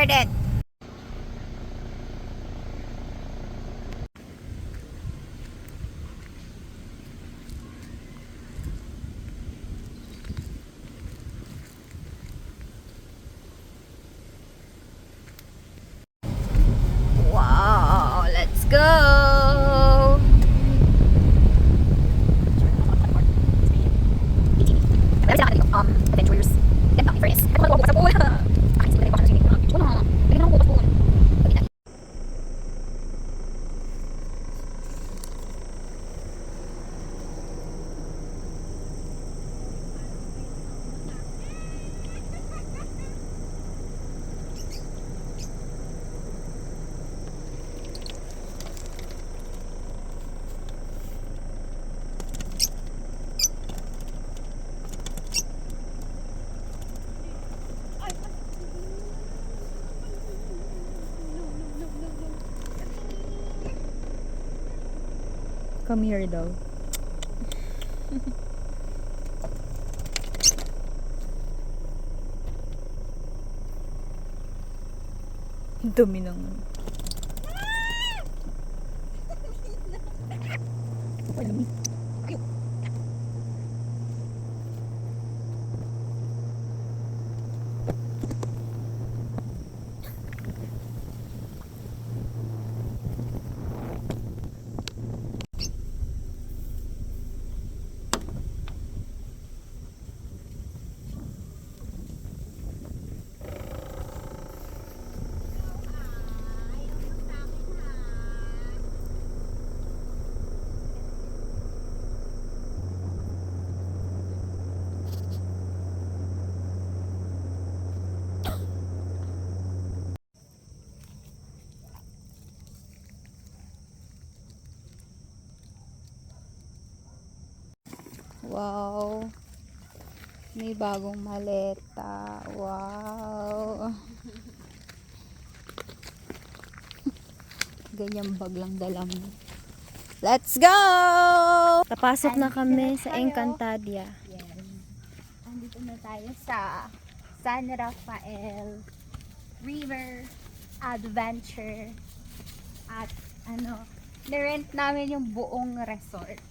Worth it. Wow, let's go. Adventures. Come here daw. Dumi naman. Wow. May bagong maleta. Wow. Ganyang bag lang dala mo. Let's go! Napasok na kami sa Encantadia. Yes. Andito na tayo sa San Rafael River Adventure. At nirent namin yung buong resort.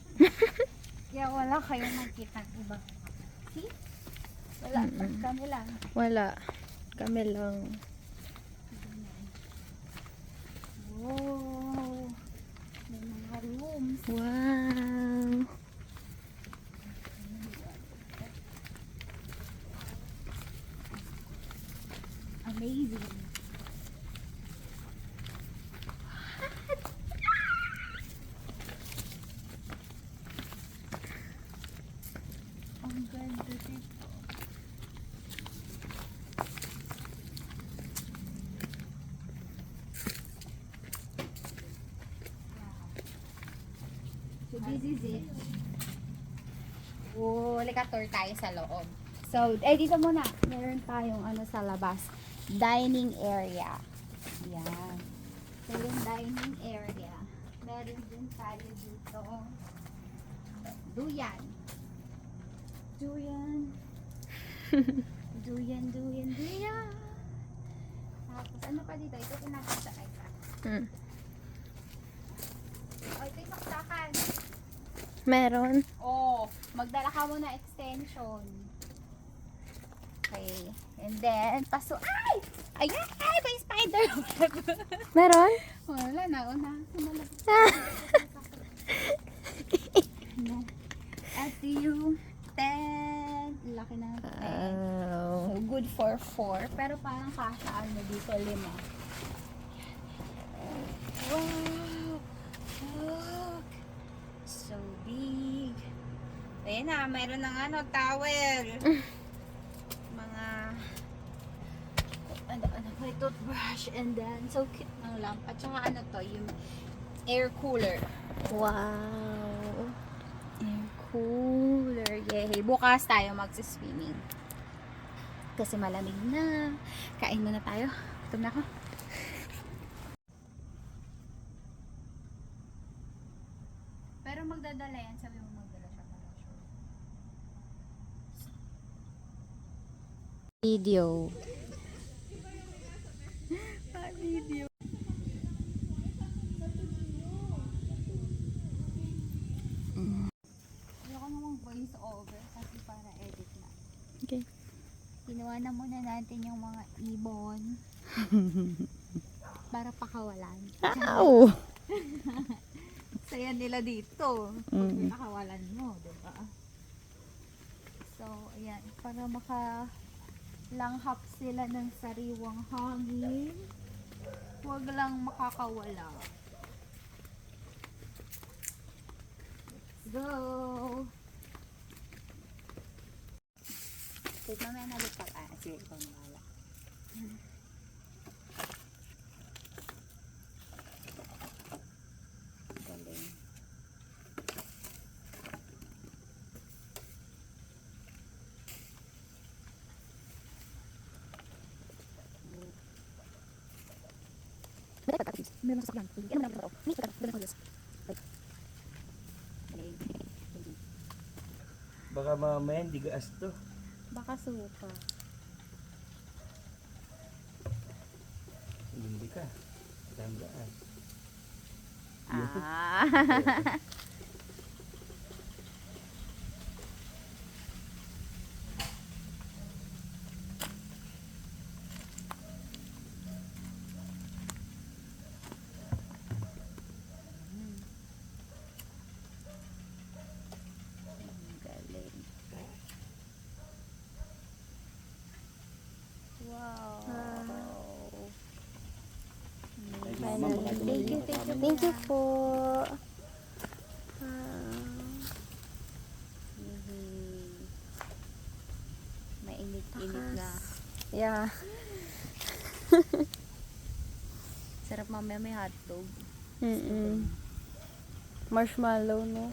Kaya wala kayong makita iba. See? Wala. Kami lang. Wala. Kami lang. Wow. May mga rooms. Wow. Amazing. Ang ganda dito. So this is it. Oh, tour tayo sa loob. So, dito muna. Meron tayong sa labas. Dining area. Yan. So, yung dining area. Meron din tayo dito. Duyan. Duyan. Duyan. Tapos, ano pa dito? Ito pinapasa ay ka. O, ito yung saksakan. Meron. Oh, magdala ka muna extension. Okay. And then, ay! Ayan! Ay! May spider web! Meron? Wala na. Ito yung tent. Laki na tent. So, good for 4. Pero parang kasaan mo dito 5. Wow! Look! So big. Ayan na, meron ng towel. Mga may toothbrush and then so cute ng lamp. At saka yung air cooler. Wow. Air cooler. Yay. Bukas tayo magsi-swimming. Kasi malamig na. Kain muna tayo. Gutom na ako. Pero magdadala yan. Sabi mo magdala siya pala. Video. Ayoko namang voice over kasi para edit na. Okay. Kinuha na muna natin yung mga ibon para pakawalan. Ow! Saya nila dito. Pag pinakawalan mo, diba? So, ayan. Para makalanghap sila ng sariwang hangin. Huwag lang makakawala. Let's go! Wait, mamaya nalipag. Sige, ikaw na wala. Galing. Meron sa sakyan. Ano mo na Ni kita. Galing. Baka mamaya hindi gaas to. Baka suka. Hindi ka. Dahil gaas. Ah. Galing. Wow. Thank you po. Mainit-init na. Yeah. Sarap mamaya may hotdog. Marshmallow, no?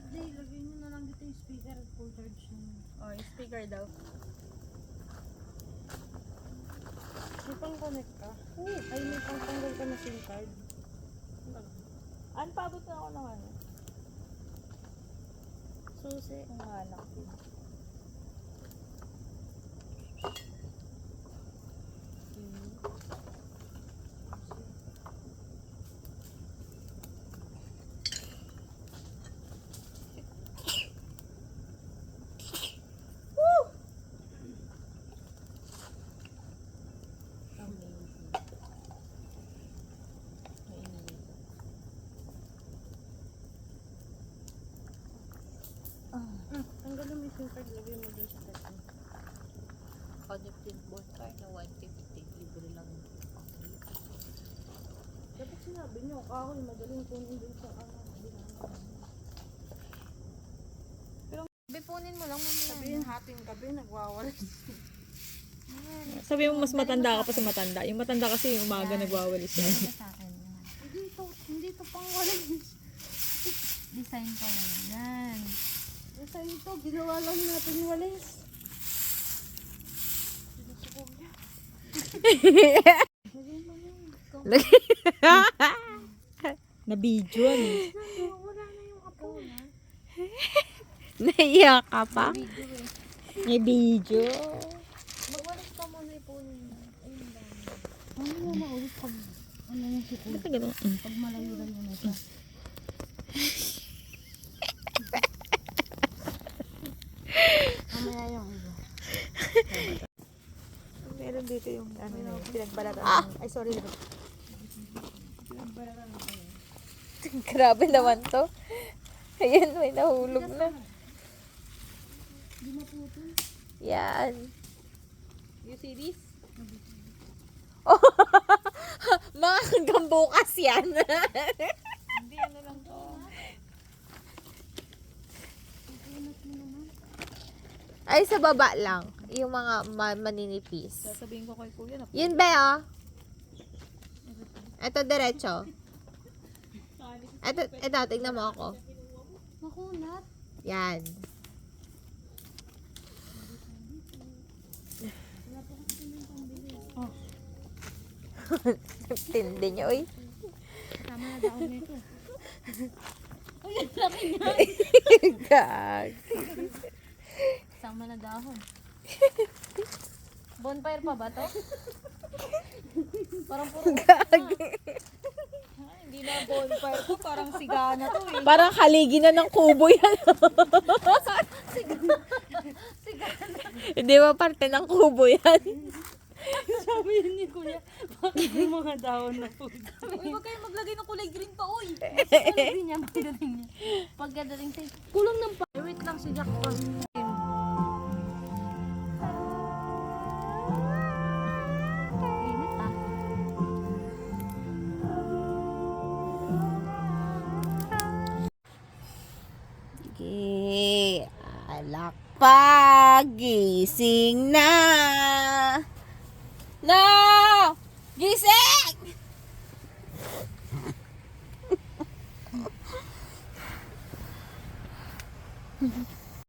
Hindi, lagyan nyo na lang dito yung speaker, full charge yun. Oh, yung speaker daw. May pang-connect ka? Ay, may pang-tanggal ka na SIM card. Paabot na ako ng ano? Susi. Ang anak din. Tanggalin mo yung SIM card, lagyan mo dun sa person. Connected bonfire na 150. Libre lang. Dapat sinabi nyo, kahoy, madaling kunin dun sa ano. Bipunin mo lang mamaya. Sabihin hating gabi, nagwawalis. Sabi mo mas matanda ka pa sa matanda. Yung matanda kasi yung umaga nagwawalis yan. Ito sa akin. Hindi to pang walis. Design ko lang yan. Basta ito, ginawa lang natin walis. Sinusubog niya. Na video eh. Wala na yung apo na. Naiyak ka pa? May video. Magwalis ka muna ipunin mo. Ayun lang. Ano na maulit pag ano yung sipon? Ba't ganun? Pag malayo-layo na siya. Mamaya yung iba. Meron dito yung ano, pinagbalatan. Ay, sorry. Grabe naman to. Ayan, may nahulog na. Yan. You see this? Oh, mga hanggang bukas yan. Hindi, ano lang to. Ay, sa baba lang. Yung mga maninipis. Sasabihin ko kay kuya na Yun ba, oh? Ito, diretso. Ito, tignan mo ako. Makunat. Yan. Tindi niyo, uy. Tama na daw nito. Gag. Sama na dahon. Bonfire pa ba to? Parang puro Hindi na bonfire to, parang sigana to eh. Parang haligi na ng kubo yan. Hindi ba parte ng kubo yan? sabi yun ni Kuya. Bakit yung mga dahon na po? Uy, wag kayong maglagay ng kulay green pa, uy. Pagdating niya, pagdating niya. Pagdating tayo, kulang ng pa. Wait lang si Jack pa. Init ah. Sige. Alak pa. Gising na. No! Gising!